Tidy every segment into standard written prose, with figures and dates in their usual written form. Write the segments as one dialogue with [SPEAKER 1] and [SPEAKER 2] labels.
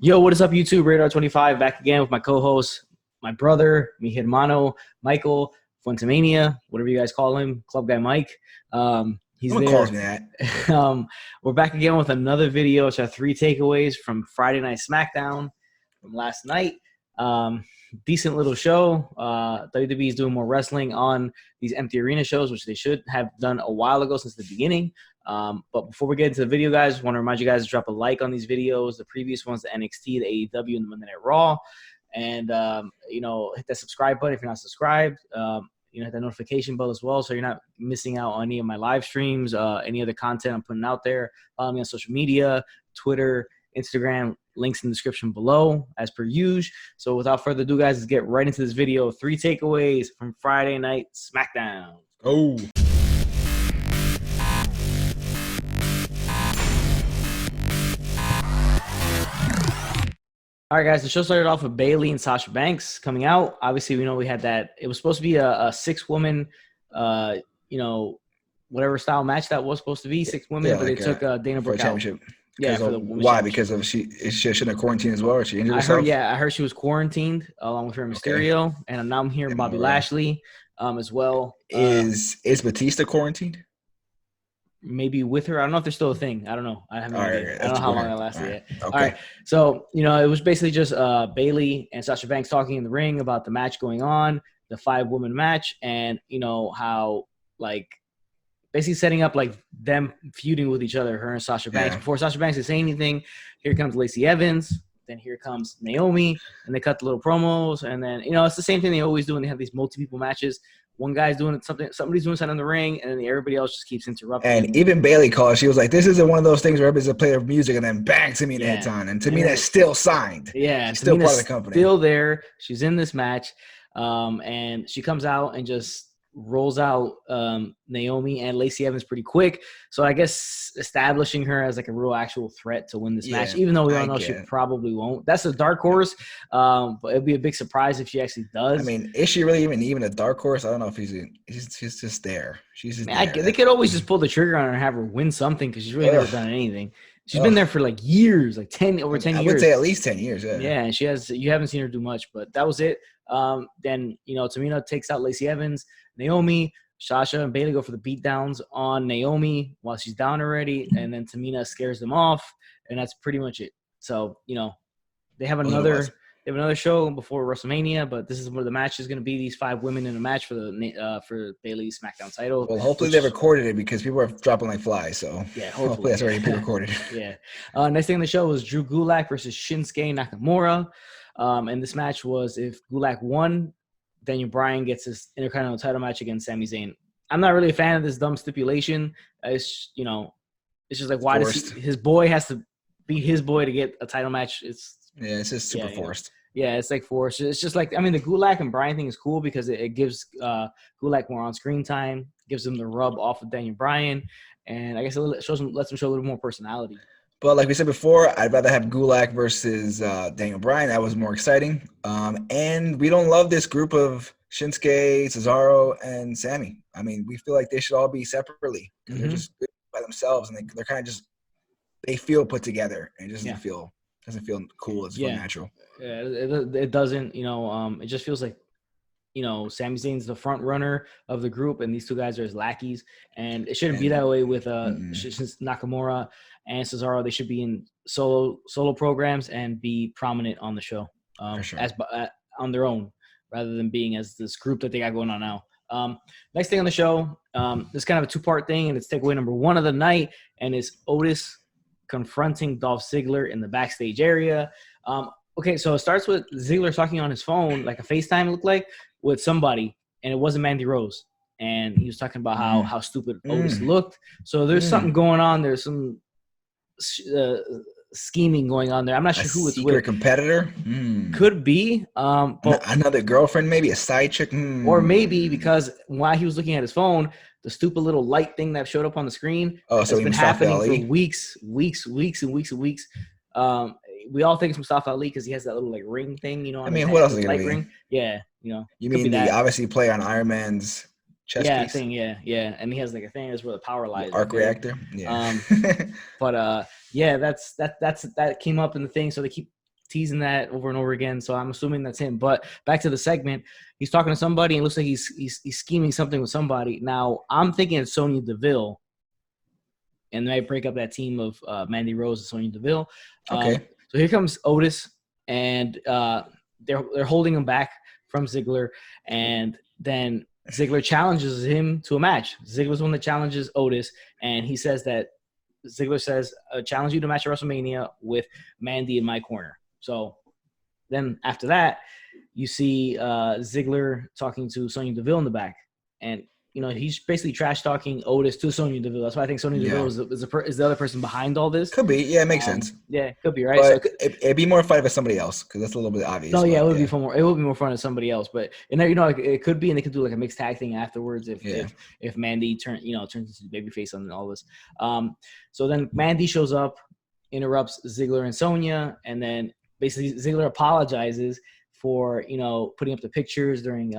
[SPEAKER 1] Yo, what is up, YouTube? Radar25 back again with my co-host, my brother, mi hermano, Michael Fuentemania, whatever you guys call him, Club Guy Mike. He's
[SPEAKER 2] Someone calls me
[SPEAKER 1] there.
[SPEAKER 2] that.
[SPEAKER 1] We're back again with another video. It's our 3 takeaways from Friday Night Smackdown from last night. Decent little show. WWE is doing more wrestling on these empty arena shows, which they should have done a while ago since the beginning. But before we get into the video, guys, I want to remind you guys to drop a like on these videos. The previous ones, the NXT, the AEW, and the Monday Night Raw. And, hit that subscribe button if you're not subscribed. Hit that notification bell as well so you're not missing out on any of my live streams, any other content I'm putting out there. Follow me on social media, Twitter, Instagram, links in the description below, as per usual. So without further ado, guys, let's get right into this video. 3 takeaways from Friday Night Smackdown.
[SPEAKER 2] Oh.
[SPEAKER 1] All right, guys, the show started off with Bayley and Sasha Banks coming out. Obviously, we know we had that. It was supposed to be a 6-woman, whatever style match that was supposed to be, 6 women, but they took Dana Brooke out.
[SPEAKER 2] Yeah, for the why? Because of she shouldn't have quarantined as well, or she injured herself?
[SPEAKER 1] I heard she was quarantined along with her Mysterio, and now I'm hearing Bobby Lashley as well.
[SPEAKER 2] Is Batista quarantined?
[SPEAKER 1] Maybe with her. I don't know if there's still a thing. I don't know. I haven't. I don't know how long that lasted yet.
[SPEAKER 2] Okay.
[SPEAKER 1] All right. So, it was basically just Bayley and Sasha Banks talking in the ring about the match going on, the 5-woman match, and, how, basically setting up, them feuding with each other, her and Sasha Banks. Before Sasha Banks could say anything, here comes Lacey Evans. Then here comes Naomi, and they cut the little promos. And then, it's the same thing they always do when they have these multi-people matches. One guy's doing something, somebody's doing something in the ring, and then everybody else just keeps interrupting.
[SPEAKER 2] And even Bayley called. She was like, "This isn't one of those things where everybody's a player of music, and then bang, Tamina hits on." And Tamina's still signed.
[SPEAKER 1] Yeah,
[SPEAKER 2] she's still part of the company.
[SPEAKER 1] Still there. She's in this match, and she comes out and just rolls out Naomi and Lacey Evans pretty quick. So I guess establishing her as a real actual threat to win this match, even though we all know she probably won't. That's a dark horse, but it'd be a big surprise if she actually does.
[SPEAKER 2] I mean, is she really even a dark horse? I don't know if she's just there. She's just there.
[SPEAKER 1] They could always just pull the trigger on her and have her win something because she's really never done anything. She's been there for years, over 10 years.
[SPEAKER 2] I would say at least 10 years, yeah.
[SPEAKER 1] Yeah, and you haven't seen her do much, but that was it. Then, Tamina takes out Lacey Evans, Naomi, Sasha and Bayley go for the beatdowns on Naomi while she's down already, and then Tamina scares them off, and that's pretty much it. So, they have another show before WrestleMania, but this is where the match is going to be. These 5 women in a match for the Bayley SmackDown title.
[SPEAKER 2] Well, hopefully they recorded it because people are dropping like flies. So
[SPEAKER 1] yeah,
[SPEAKER 2] hopefully that's already pre-recorded.
[SPEAKER 1] Yeah. Next thing on the show was Drew Gulak versus Shinsuke Nakamura. And this match was, if Gulak won, Daniel Bryan gets his Intercontinental title match against Sami Zayn. I'm not really a fan of this dumb stipulation. It's just why does his boy has to be his boy to get a title match? It's
[SPEAKER 2] just super forced.
[SPEAKER 1] Yeah, it's forced. It's just the Gulak and Bryan thing is cool because it gives Gulak more on-screen time, gives him the rub off of Daniel Bryan, and I guess it lets him show a little more personality.
[SPEAKER 2] But like we said before, I'd rather have Gulak versus Daniel Bryan. That was more exciting. And we don't love this group of Shinsuke, Cesaro, and Sami. I mean, we feel like they should all be separately because they're just good by themselves, and they're kind of just they feel put together, and it doesn't feel cool. It's natural.
[SPEAKER 1] Yeah, it doesn't. It just feels like Sami Zayn's the front runner of the group, and these 2 guys are his lackeys, and it shouldn't be that way with Nakamura and Cesaro. They should be in solo programs and be prominent on the show as on their own, rather than being as this group that they got going on now. Next thing on the show, this is kind of a 2-part thing, and it's takeaway number 1 of the night, and it's Otis confronting Dolph Ziggler in the backstage area. Okay, so it starts with Ziggler talking on his phone, like a FaceTime it looked like, with somebody, and it wasn't Mandy Rose. And he was talking about how stupid Otis looked. So there's something going on. There's some scheming going on there. I'm not sure who it's with.
[SPEAKER 2] Secret competitor?
[SPEAKER 1] Could be.
[SPEAKER 2] But another girlfriend, maybe a side chick?
[SPEAKER 1] Or maybe because while he was looking at his phone, the stupid little light thing that showed up on the screen has been happening for weeks. We all think it's Mustafa Ali because he has that little ring thing, on his
[SPEAKER 2] what else is it
[SPEAKER 1] light
[SPEAKER 2] gonna be?
[SPEAKER 1] ring. Yeah,
[SPEAKER 2] You mean the obviously play on Iron Man's chest piece?
[SPEAKER 1] Thing, yeah, and he has a thing that's where the power lies.
[SPEAKER 2] Arc reactor, yeah.
[SPEAKER 1] But that came up in the thing, so they keep teasing that over and over again. So I'm assuming that's him. But back to the segment, he's talking to somebody and it looks like he's scheming something with somebody. Now I'm thinking it's Sonya Deville, and they break up that team of Mandy Rose and Sonya Deville.
[SPEAKER 2] Okay.
[SPEAKER 1] So here comes Otis, and they're holding him back from Ziggler, and then Ziggler challenges him to a match. Ziggler's the one that challenges Otis, and he says that Ziggler says, challenge you to match at WrestleMania with Mandy in my corner. So then after that, you see Ziggler talking to Sonya Deville in the back, and he's basically trash talking Otis to Sonya Deville. That's why I think Sonya Deville is the other person behind all this.
[SPEAKER 2] Could be. Yeah, it makes sense.
[SPEAKER 1] Yeah, could be, right?
[SPEAKER 2] But it'd be more fun with somebody else because that's a little bit obvious.
[SPEAKER 1] No, yeah, it would be fun. It would be more fun with somebody else. But it could be, and they could do like a mixed tag thing afterwards if Mandy turns into babyface on all this. So then Mandy shows up, interrupts Ziggler and Sonya, and then basically Ziggler apologizes for putting up the pictures during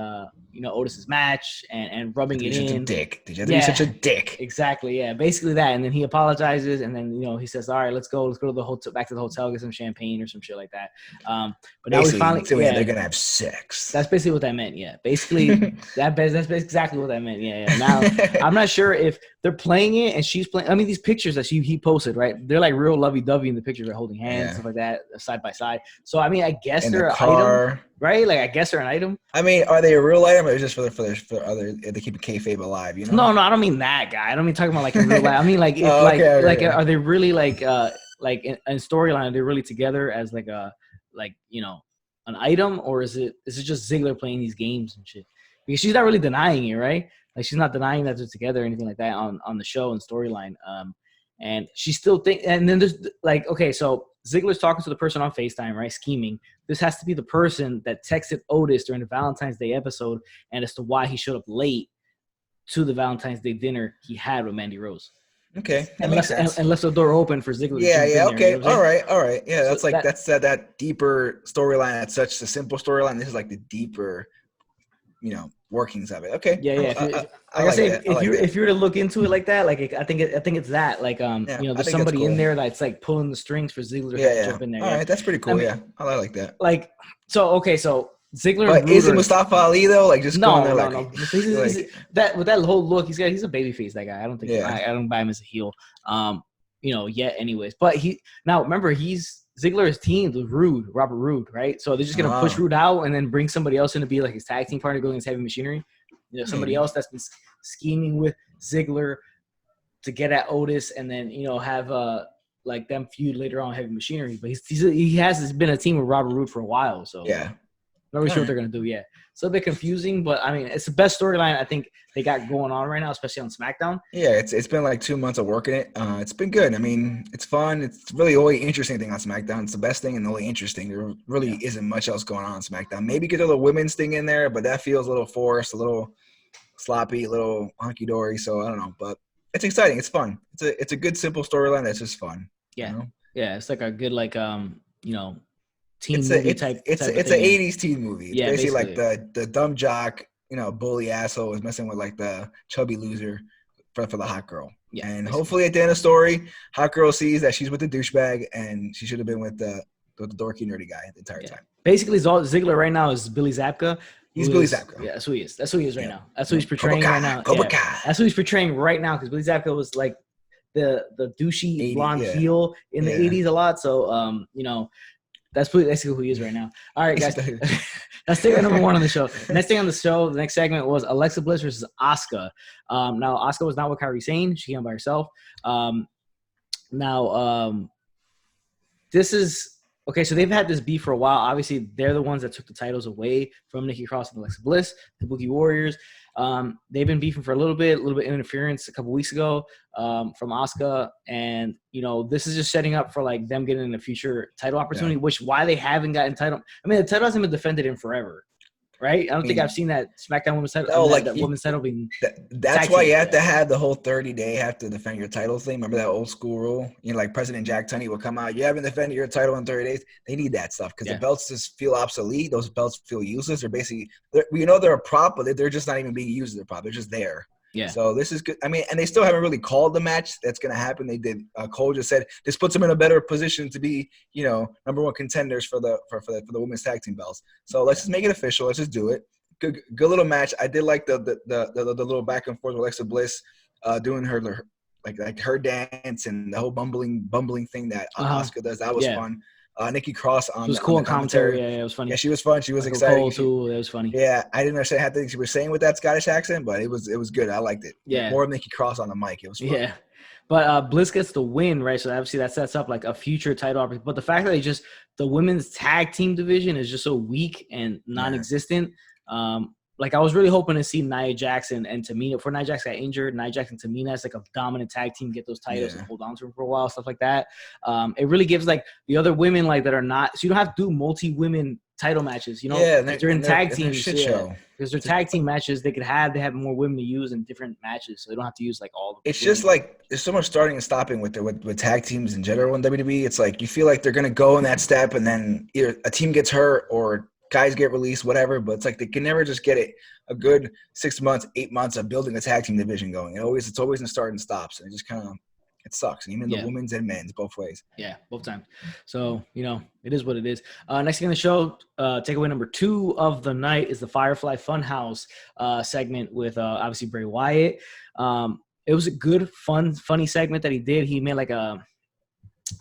[SPEAKER 1] Otis's match and rubbing it in.
[SPEAKER 2] Such a dick. Did you have to be such a dick?
[SPEAKER 1] Exactly. Yeah. Basically that, and then he apologizes, and then he says, "All right, let's go to the hotel, back to the hotel, get some champagne or some shit like that." But
[SPEAKER 2] basically,
[SPEAKER 1] now we finally,
[SPEAKER 2] they're gonna have sex.
[SPEAKER 1] That's basically what that meant. Yeah. Basically, that's exactly what that meant. Yeah. Now I'm not sure if they're playing it and she's playing. I mean, these pictures that he posted, right? They're like real lovey-dovey in the pictures. They're holding hands, stuff like that, side by side. So I mean, I guess they're an item, right? Like I guess they're an item.
[SPEAKER 2] I mean, are they a real item or just for other? They keep a kayfabe alive,
[SPEAKER 1] No, I don't mean that guy. I don't mean talking about like in real life. I mean like if are they really like in storyline? Are they really together as like an item, or is it just Ziggler playing these games and shit? Because she's not really denying it, right? Like she's not denying that they're together or anything like that on the show and storyline. And she still think. And then there's like, okay, so Ziggler's talking to the person on FaceTime, right? Scheming. This has to be the person that texted Otis during the Valentine's Day episode, and as to why he showed up late to the Valentine's Day dinner he had with Mandy Rose.
[SPEAKER 2] Okay,
[SPEAKER 1] and left the door open for Ziggler.
[SPEAKER 2] Yeah. Okay. All right. Yeah, that's like that's that deeper storyline. That's such a simple storyline. This is like the deeper, workings of it. Okay.
[SPEAKER 1] Yeah. If you were to look into it like that, like I think it's that. Like there's somebody in there that's like pulling the strings for Ziggler to jump in there.
[SPEAKER 2] All right, that's pretty cool. I like that.
[SPEAKER 1] Like so Ziggler.
[SPEAKER 2] But is it Mustafa Ali though? Like just going there
[SPEAKER 1] no. That with that whole look, he's a baby face. That guy. I don't think I don't buy him as a heel. Yet anyways. But remember Ziggler is teamed with Robert Roode, right? So they're just gonna push Roode out and then bring somebody else in to be like his tag team partner going against Heavy Machinery. Somebody else that's been scheming with Ziggler to get at Otis, and then have like them feud later on Heavy Machinery. But he has been a team with Robert Roode for a while, so not really sure what they're gonna do yet. So a bit confusing, but I mean it's the best storyline I think they got going on right now, especially on SmackDown.
[SPEAKER 2] Yeah, it's been like 2 months of working it. It's been good. I mean, it's fun. It's really the only interesting thing on SmackDown. It's the best thing and the only interesting. There really isn't much else going on SmackDown. Maybe get a little women's thing in there, but that feels a little forced, a little sloppy, a little hunky dory. So I don't know, but it's exciting. It's fun. It's a good simple storyline that's just fun.
[SPEAKER 1] Yeah, yeah. It's like a good teen
[SPEAKER 2] it's
[SPEAKER 1] movie
[SPEAKER 2] a,
[SPEAKER 1] type.
[SPEAKER 2] It's
[SPEAKER 1] type
[SPEAKER 2] it's
[SPEAKER 1] of
[SPEAKER 2] an
[SPEAKER 1] thing.
[SPEAKER 2] 80s teen movie. It's basically like the dumb jock, bully asshole is messing with like the chubby loser for the hot girl. Yeah, and hopefully at the end of the story, hot girl sees that she's with the douchebag and she should have been with the dorky nerdy guy the entire time.
[SPEAKER 1] Basically, Ziggler right now is Billy Zabka.
[SPEAKER 2] He's Billy Zabka.
[SPEAKER 1] Yeah, that's who he is. That's who he is right now. That's who he's portraying right now. That's who he's portraying right now because Billy Zabka was like the douchey blonde heel in the 80s a lot. So that's basically who he is right now. All right, guys. That's thing number one on the show. Next thing on the show, the next segment was Alexa Bliss versus Asuka. Now, Asuka was not with Kairi Sane. She came by herself. This is – okay, so they've had this beef for a while. Obviously, they're the ones that took the titles away from Nikki Cross and Alexa Bliss, the Boogie Warriors. They've been beefing for a little bit interference a couple weeks ago from Asuka, and this is just setting up for like them getting a future title opportunity. Which why they haven't gotten title. I mean, the title hasn't been defended in forever, right? I don't think I've seen that SmackDown Women's title.
[SPEAKER 2] No,
[SPEAKER 1] that women's title being.
[SPEAKER 2] That's why you have to have the whole 30-day have to defend your title thing. Remember that old school rule? Like President Jack Tunney will come out. You haven't defended your title in 30 days. They need that stuff because the belts just feel obsolete. Those belts feel useless. They're basically, they're a prop, but they're just not even being used as a prop. They're just there.
[SPEAKER 1] Yeah.
[SPEAKER 2] So this is good. I mean, and they still haven't really called the match that's going to happen. They did. Cole just said this puts them in a better position to be, #1 contenders for the women's tag team belts. So let's just make it official. Let's just do it. Good little match. I did like the little back and forth with Alexa Bliss, doing her like her dance and the whole bumbling thing that Asuka does. That was fun. Nikki Cross
[SPEAKER 1] She was cool on commentary. Yeah, it was funny.
[SPEAKER 2] Yeah, she was fun. She was
[SPEAKER 1] Michael
[SPEAKER 2] exciting.
[SPEAKER 1] Cole too. It was funny.
[SPEAKER 2] Yeah, I didn't understand half the things she was saying with that Scottish accent, but it was good. I liked it.
[SPEAKER 1] Yeah.
[SPEAKER 2] More of Nikki Cross on the mic. It was fun.
[SPEAKER 1] Yeah. But Bliss gets the win, right? So obviously that sets up like a future title opportunity. But the fact that the women's tag team division is just so weak and non-existent. Like I was really hoping to see Nia Jackson and Tamina. Before Nia Jackson got injured, Nia Jackson and Tamina as like a dominant tag team, get those titles and hold on to them for a while, stuff like that. It really gives like the other women like that are not. So you don't have to do multi-women title matches, they're in tag teams. Because they're tag team matches, they have more women to use in different matches, so they don't have to use like all the.
[SPEAKER 2] It's just like there's so much starting and stopping with tag teams in general in WWE. It's like you feel like they're gonna go in that step, and then either a team gets hurt or guys get released, whatever. But it's like they can never just get it a good 6 months, 8 months of building a tag team division going. It's always in start and stops, and it just kind of. It sucks, even the women's and men's, both ways.
[SPEAKER 1] Yeah, both times. So, it is what it is. Next thing on the show, takeaway number 2 of the night is the Firefly Funhouse segment with obviously Bray Wyatt. It was a good, funny segment that he did. He made like a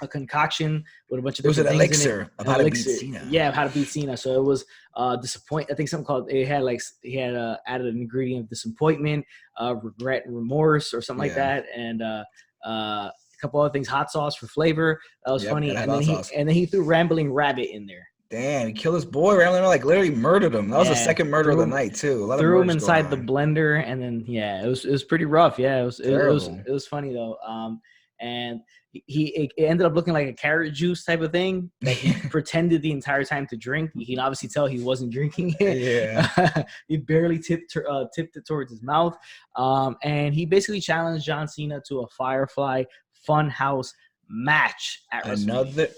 [SPEAKER 1] concoction with a bunch of different things in it.
[SPEAKER 2] Elixir of how to beat Cena.
[SPEAKER 1] Yeah, of how to beat Cena. So it was disappoint. I think something called he had added an ingredient of disappointment, regret, and remorse, or something like that, and a couple other things, hot sauce for flavor. That was funny. And then he threw Rambling Rabbit in there.
[SPEAKER 2] Damn, he killed his boy. Rambling Rabbit literally murdered him. That was the second murder of the night too.
[SPEAKER 1] Threw him inside the blender, and then it was pretty rough. Yeah, it was funny though. And it ended up looking like a carrot juice type of thing that he pretended the entire time to drink. You can obviously tell he wasn't drinking it.
[SPEAKER 2] Yeah.
[SPEAKER 1] He barely tipped it towards his mouth. And he basically challenged John Cena to a Firefly Funhouse match at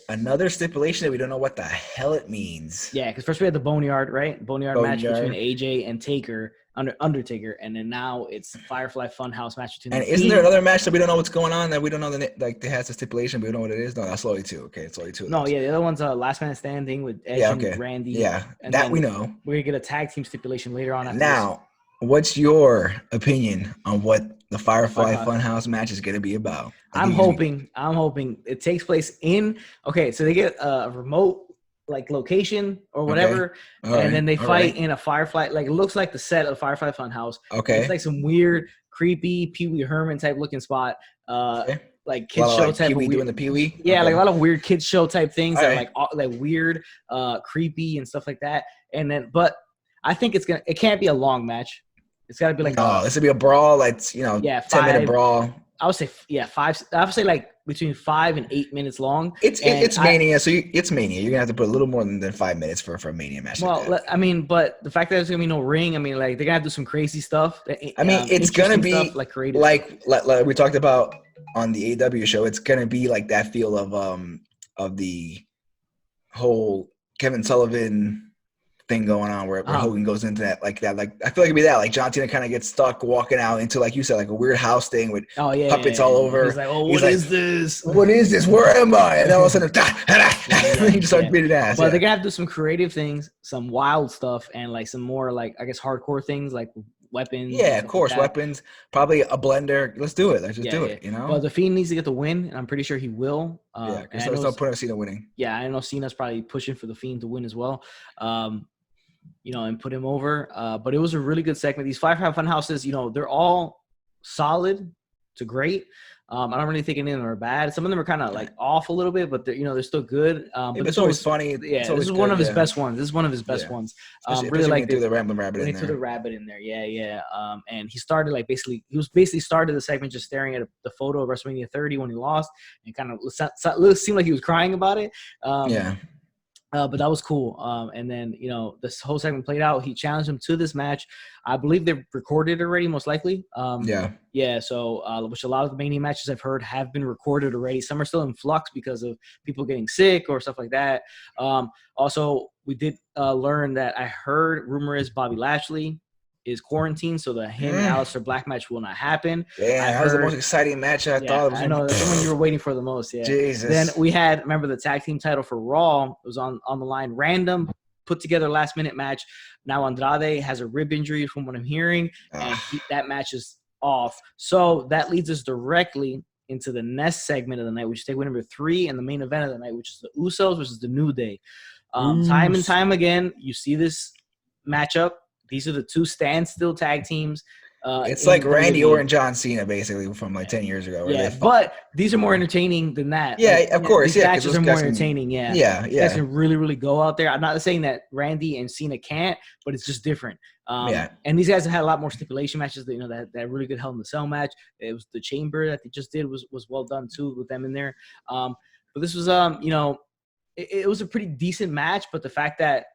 [SPEAKER 2] another stipulation that we don't know what the hell it means.
[SPEAKER 1] Yeah, because first we had the Boneyard match between AJ and Undertaker, and then now it's Firefly Funhouse match between.
[SPEAKER 2] And isn't there another match that we don't know what's going on, that we don't know it has a stipulation, but we don't know what it is? No, that's only 2. Okay, it's only 2.
[SPEAKER 1] No, the other one's Last Man Standing with Edge and Randy.
[SPEAKER 2] Yeah,
[SPEAKER 1] and
[SPEAKER 2] that we know.
[SPEAKER 1] We're gonna get a tag team stipulation later on.
[SPEAKER 2] What's your opinion on what the Firefly Funhouse match is going to be about?
[SPEAKER 1] I'm hoping it takes place in. Okay, so they get a remote like location or whatever, and then they fight in a Firefly. Like it looks like the set of Firefly Funhouse.
[SPEAKER 2] Okay,
[SPEAKER 1] it's like some weird, creepy Pee Wee Herman type looking spot. Like kids show type.
[SPEAKER 2] Pee Wee doing the Pee Wee.
[SPEAKER 1] Yeah, like a lot of weird kids show type things that are like weird, creepy and stuff like that. And then, but I think it can't be a long match. It's got to be like
[SPEAKER 2] this would be a brawl, like 10-minute brawl.
[SPEAKER 1] I would say 5. I would say like between 5 and 8 minutes long.
[SPEAKER 2] It's Mania, so it's Mania. You're gonna have to put a little more than 5 minutes for a Mania match.
[SPEAKER 1] Well,
[SPEAKER 2] like
[SPEAKER 1] I mean, but the fact that there's gonna be no ring, I mean, like they're gonna have to do some crazy stuff.
[SPEAKER 2] It's gonna be
[SPEAKER 1] stuff, like creative,
[SPEAKER 2] like we talked about on the AEW show. It's gonna be like that feel of the whole Kevin Sullivan thing going on where Hogan goes into that. Like I feel like it'd be that, like John Cena kind of gets stuck walking out into, like you said, like a weird house thing with puppets all over.
[SPEAKER 1] He's like, what is this?
[SPEAKER 2] What is this? Where am I? And all of a sudden, he just starts beating ass.
[SPEAKER 1] But they're gonna have to do some creative things, some wild stuff, and like some more like I guess hardcore things like weapons.
[SPEAKER 2] Yeah, of course, weapons. Probably a blender. Let's do it. Let's just do it.
[SPEAKER 1] But the Fiend needs to get the win, and I'm pretty sure he will.
[SPEAKER 2] Because there's no point of Cena winning.
[SPEAKER 1] Yeah, I know Cena's probably pushing for the Fiend to win as well. And put him over. But it was a really good segment. These Firefly Funhouses, they're all solid to great. I don't really think any of them are bad. Some of them are kind of like off a little bit, but they're still good. But
[SPEAKER 2] it's always funny.
[SPEAKER 1] Yeah, this is one of his best ones. This is one of his best ones.
[SPEAKER 2] Really like the Rambling Rabbit in there.
[SPEAKER 1] Threw the rabbit in there. Yeah. And he started he started the segment just staring at the photo of WrestleMania 30 when he lost, and kind of seemed like he was crying about it. But that was cool. And then, this whole segment played out. He challenged him to this match. I believe they've recorded it already, most likely. Yeah. So, which a lot of the Mania matches I've heard have been recorded already. Some are still in flux because of people getting sick or stuff like that. Also, we did learn that rumor is Bobby Lashley is quarantined, so the him and Aleister Black match will not happen.
[SPEAKER 2] Yeah, that was the most exciting match I thought. It was
[SPEAKER 1] I know that's the one you were waiting for the most. Yeah.
[SPEAKER 2] Jesus.
[SPEAKER 1] Then we had, remember, the tag team title for Raw. It was on the line. Random, put together last minute match. Now Andrade has a rib injury from what I'm hearing, and that match is off. So that leads us directly into the next segment of the night, which is takeaway number 3 and the main event of the night, which is the Usos versus the New Day. Time and time again, you see this matchup. These are the 2 standstill tag teams.
[SPEAKER 2] It's like Randy Orton and John Cena, basically, from like 10 years ago.
[SPEAKER 1] Yeah, but these are more entertaining than that.
[SPEAKER 2] Yeah,
[SPEAKER 1] like,
[SPEAKER 2] of course.
[SPEAKER 1] These
[SPEAKER 2] yeah,
[SPEAKER 1] matches are more entertaining. Yeah.
[SPEAKER 2] These guys
[SPEAKER 1] can really, really go out there. I'm not saying that Randy and Cena can't, but it's just different. And these guys have had a lot more stipulation matches. That really good Hell in the Cell match. It was the Chamber that they just did was well done too with them in there. But this was it was a pretty decent match. But the fact that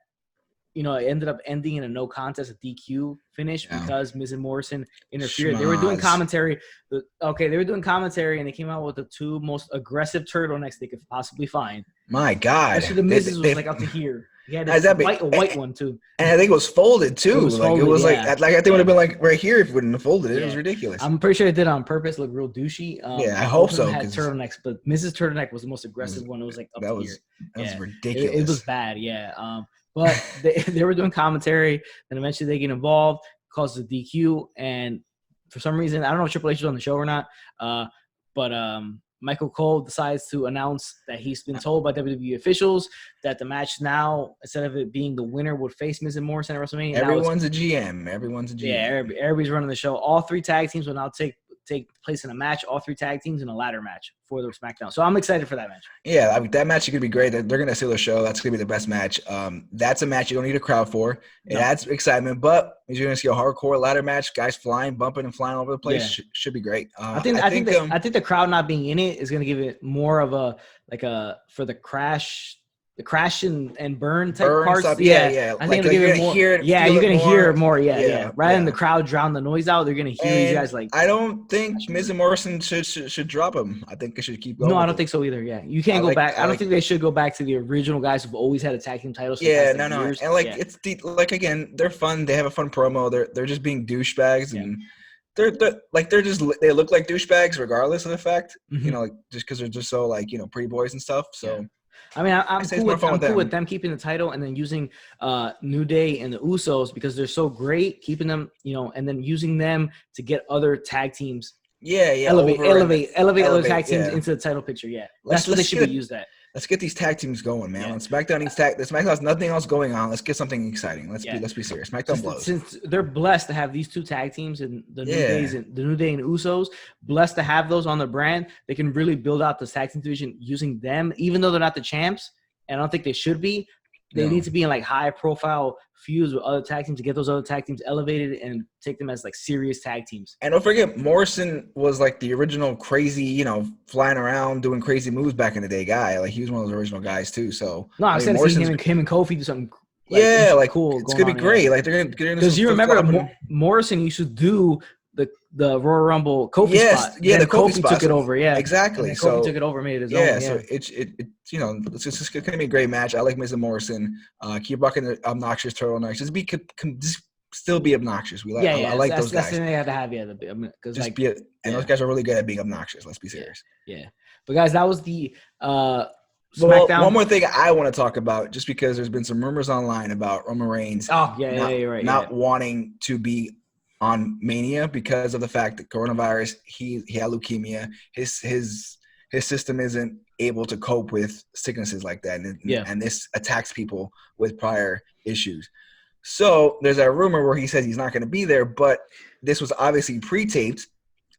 [SPEAKER 1] it ended up ending in a no contest, a DQ finish because Miz and Morrison interfered. They were doing commentary. They were doing commentary, and they came out with the 2 most aggressive turtlenecks they could possibly find.
[SPEAKER 2] My God.
[SPEAKER 1] Actually, the Miz's was like up to here. He had a white one, too.
[SPEAKER 2] And I think it was folded, too. It was like I think it would have been like right here if it wouldn't have folded it. Yeah. It was ridiculous.
[SPEAKER 1] I'm pretty sure it did it on purpose. It looked real douchey.
[SPEAKER 2] I hope so.
[SPEAKER 1] Had turtlenecks, but Miz's turtleneck was the most aggressive one. It was like up to here.
[SPEAKER 2] That was ridiculous.
[SPEAKER 1] It was bad, yeah. But they were doing commentary, and eventually they get involved, causes a DQ, and for some reason, I don't know if Triple H was on the show or not, but Michael Cole decides to announce that he's been told by WWE officials that the match now, instead of it being the winner, would face Miz and Morrison at WrestleMania.
[SPEAKER 2] Everyone's a GM.
[SPEAKER 1] Yeah, everybody's running the show. All 3 tag teams will now take place in a match, all 3 tag teams in a ladder match for the Smackdown. So I'm excited for that match.
[SPEAKER 2] Yeah, I mean, that match is going to be great. They're going to steal the show. That's going to be the best match. That's a match you don't need a crowd for. It adds excitement, but you're going to see a hardcore ladder match, guys flying, bumping, and flying all over the place. Should be great.
[SPEAKER 1] I think the crowd not being in it is going to give it more of a for the crash and burn type parts.
[SPEAKER 2] Stuff. Yeah.
[SPEAKER 1] I think it'll give it more. You're gonna hear it more. Yeah. Rather than the crowd drown the noise out, they're gonna hear these guys like.
[SPEAKER 2] I don't think Miz and Morrison should drop them. I think they should keep going.
[SPEAKER 1] No, I don't think so either. Yeah, you can't go back. I don't think they should go back to the original guys who've always had a tag team title.
[SPEAKER 2] Yeah, no. Years. And it's again, they're fun. They have a fun promo. They're just being douchebags and. They look like douchebags regardless of the fact, just because they're just so pretty boys and stuff. So,
[SPEAKER 1] I mean, I'm cool with them keeping the title and then using New Day and the Usos because they're so great, keeping them, and then using them to get other tag teams. Elevate other tag teams into the title picture. Yeah, that's what they should be used at.
[SPEAKER 2] Let's get these tag teams going, man. SmackDown needs tag. SmackDown has nothing else going on. Let's get something exciting. Let's be serious. SmackDown blows.
[SPEAKER 1] Since they're blessed to have these 2 tag teams and the New Day and Usos, blessed to have those on the brand, they can really build out the tag team division using them, even though they're not the champs. And I don't think they should be. They need to be in high profile feuds with other tag teams to get those other tag teams elevated and take them as serious tag teams.
[SPEAKER 2] And don't forget, Morrison was the original crazy, flying around doing crazy moves back in the day guy. He was one of those original guys too. So
[SPEAKER 1] no, I said seeing him and Kofi do something. Cool.
[SPEAKER 2] It's gonna be great. They're gonna
[SPEAKER 1] because you remember Morrison used to do the Royal Rumble Kofi spot.
[SPEAKER 2] Yeah, the Kofi
[SPEAKER 1] spot took it over. Yeah,
[SPEAKER 2] exactly.
[SPEAKER 1] Kofi took it over, made it his own.
[SPEAKER 2] Yeah, so it's just gonna be a great match. I like Miz and Morrison. Keep rocking the obnoxious turtlenecks. Just still be obnoxious. I like those guys.
[SPEAKER 1] That's the thing they have to have. Yeah, because
[SPEAKER 2] those guys are really good at being obnoxious. Let's be serious.
[SPEAKER 1] Yeah, but guys, that was the
[SPEAKER 2] SmackDown. One more thing I want to talk about, just because there's been some rumors online about Roman Reigns.
[SPEAKER 1] You're right.
[SPEAKER 2] Not wanting to be on Mania because of the fact that coronavirus, he had leukemia. His system isn't able to cope with sicknesses like that, and this attacks people with prior issues. So there's a rumor where he says he's not going to be there, but this was obviously pre-taped.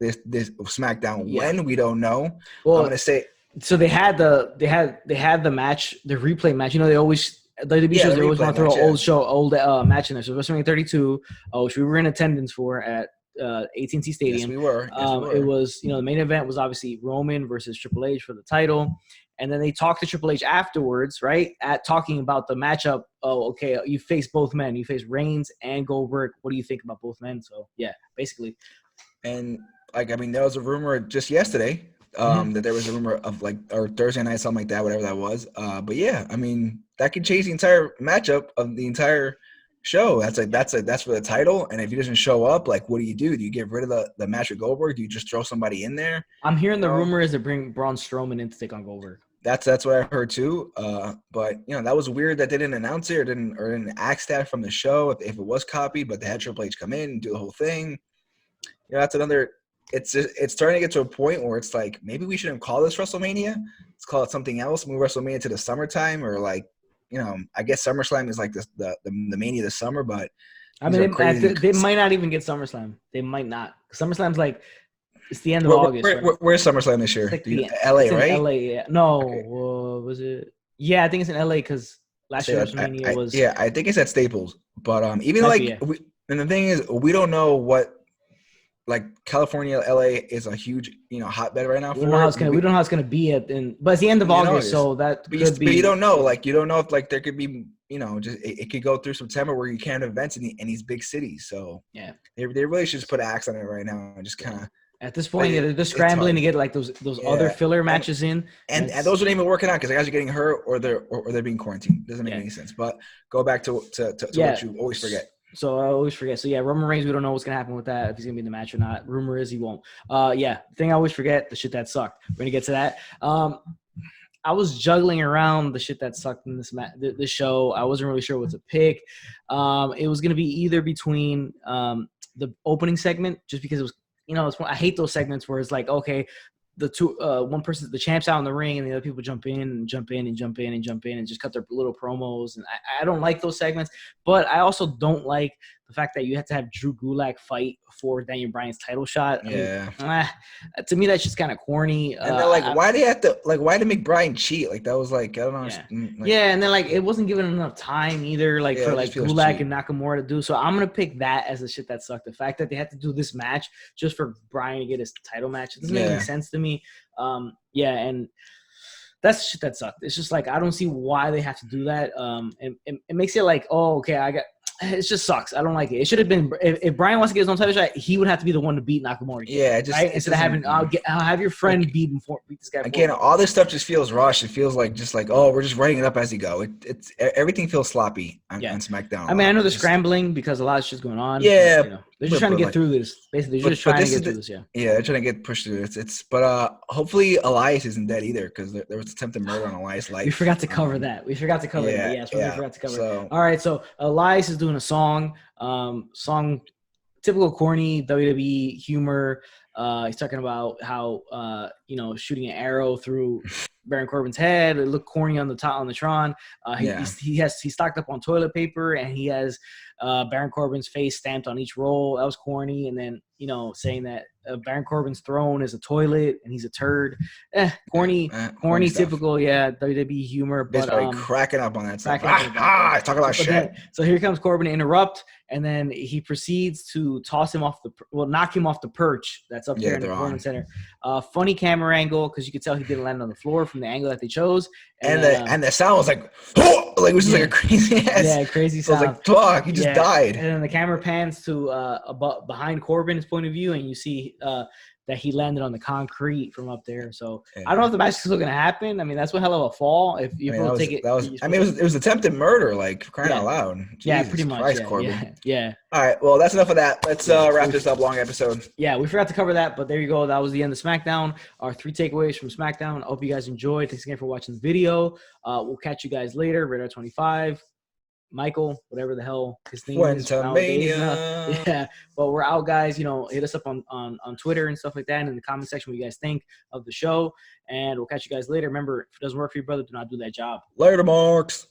[SPEAKER 2] This SmackDown when we don't know. Well, I'm going to say
[SPEAKER 1] so they had the match, the replay match. They always. The WWE shows they always want to throw an old match in there. So WrestleMania 32, which we were in attendance for at AT&T Stadium.
[SPEAKER 2] Yes, we were.
[SPEAKER 1] It was, the main event was obviously Roman versus Triple H for the title. And then they talked to Triple H afterwards, right, at talking about the matchup. Oh, okay, you face both men. You face Reigns and Goldberg. What do you think about both men? So, yeah, basically.
[SPEAKER 2] And, there was a rumor just yesterday that there was a rumor of or Thursday night, something like that, whatever that was. But yeah, that could change the entire matchup of the entire show. That's for the title. And if he doesn't show up, like, what do you do? Do you get rid of the match with Goldberg? Do you just throw somebody in there?
[SPEAKER 1] I'm hearing the rumor is to bring Braun Strowman in to take on Goldberg.
[SPEAKER 2] That's what I heard too. But that was weird that they didn't announce it or didn't ask that from the show if it was copied. But they had Triple H come in and do the whole thing. That's another. It's starting to get to a point where it's like maybe we shouldn't call this WrestleMania. Let's call it something else. Move WrestleMania to the summertime, or like I guess SummerSlam is like the Mania of the summer. But
[SPEAKER 1] I mean, they might not even get SummerSlam. They might not. SummerSlam's like it's the end of August.
[SPEAKER 2] Where's SummerSlam this year?
[SPEAKER 1] Like
[SPEAKER 2] LA, right?
[SPEAKER 1] LA, yeah. No,
[SPEAKER 2] okay.
[SPEAKER 1] Was it? Yeah, I think it's in LA because last year WrestleMania was.
[SPEAKER 2] Yeah, I think it's at Staples. But even and the thing is, we don't know what. Like California, LA is a huge, hotbed right now.
[SPEAKER 1] We don't know how it's gonna be but it's the end of August, so that could be.
[SPEAKER 2] But you don't know, you don't know if there could be, just it could go through September where you can't have events in these big cities. So
[SPEAKER 1] yeah,
[SPEAKER 2] they really should just put an axe on it right now and just kind of.
[SPEAKER 1] At this point, they're scrambling to get like those other filler matches in,
[SPEAKER 2] and those aren't even working out because the guys are getting hurt or they're being quarantined. Doesn't make any sense. But go back to what you always forget.
[SPEAKER 1] So I always forget. So yeah, Roman Reigns, we don't know what's gonna happen with that, if he's gonna be in the match or not. Rumor is he won't. The thing I always forget, the shit that sucked. We're gonna get to that. I was juggling around the shit that sucked in this show. I wasn't really sure what to pick. It was gonna be either between the opening segment, just because it was, I hate those segments where it's like, okay, the champ's out in the ring and the other people jump in and just cut their little promos. And I don't like those segments, but I also don't like the fact that you have to have Drew Gulak fight for Daniel Bryan's title shot. To me, that's just kind of corny.
[SPEAKER 2] And they're why do you have to, why did make Bryan cheat? That was I don't know.
[SPEAKER 1] And then it wasn't given enough time either, for Gulak and Nakamura to do. So I'm going to pick that as the shit that sucked. The fact that they had to do this match just for Bryan to get his title match. It doesn't make any sense to me. And that's the shit that sucked. It's just I don't see why they have to do that. And it makes it it just sucks. I don't like it. It should have been if Bryan wants to get his own title shot, he would have to be the one to beat Nakamura. Right? Instead of having I'll have your friend beat this guy.
[SPEAKER 2] Again, all this stuff just feels rushed. It feels like we're just writing it up as you go. It's everything feels sloppy on SmackDown.
[SPEAKER 1] I mean, I know they're scrambling because a lot of shit's going on.
[SPEAKER 2] Yeah,
[SPEAKER 1] they're just trying to get through this. Basically, they're just trying to get through this. Yeah,
[SPEAKER 2] they're trying to get pushed through this. But hopefully Elias isn't dead either because there was attempted murder on Elias' life.
[SPEAKER 1] We forgot to cover that. We forgot to cover that. Yes, we forgot to cover it. All right, so Elias is doing a song, typical corny WWE humor. He's talking about how shooting an arrow through Baron Corbin's head. It looked corny on the Tron. He stocked up on toilet paper and he has Baron Corbin's face stamped on each roll. That was corny. And then saying that Baron Corbin's throne is a toilet and he's a turd. Corny, typical, WWE humor. But
[SPEAKER 2] cracking up on that stuff. Talk about shit.
[SPEAKER 1] So here comes Corbin to interrupt, and then he proceeds to knock him off the perch that's up there in the Performance Center. Funny camera angle because you could tell he didn't land on the floor from the angle that they chose.
[SPEAKER 2] And the sound was which is like a crazy ass.
[SPEAKER 1] Crazy sound.
[SPEAKER 2] I was fuck, he just died.
[SPEAKER 1] And then the camera pans to behind Corbin's point of view, and you see that he landed on the concrete from up there. So I don't know if the match is still going to happen. I mean, that's one hell of a fall. If you take it,
[SPEAKER 2] it was attempted murder, crying out loud. Jesus
[SPEAKER 1] pretty much.
[SPEAKER 2] Christ, Corbin.
[SPEAKER 1] Yeah.
[SPEAKER 2] All right. Well, that's enough of that. Let's wrap this up. Long episode.
[SPEAKER 1] Yeah, we forgot to cover that, but there you go. That was the end of SmackDown. Our 3 takeaways from SmackDown. I hope you guys enjoyed. Thanks again for watching the video. We'll catch you guys later. Radar 25. Michael, whatever the hell his name is. Yeah, but we're out, guys. Hit us up on Twitter and stuff like that, and in the comment section what you guys think of the show. And we'll catch you guys later. Remember, if it doesn't work for you, brother, do not do that job.
[SPEAKER 2] Later, Marks.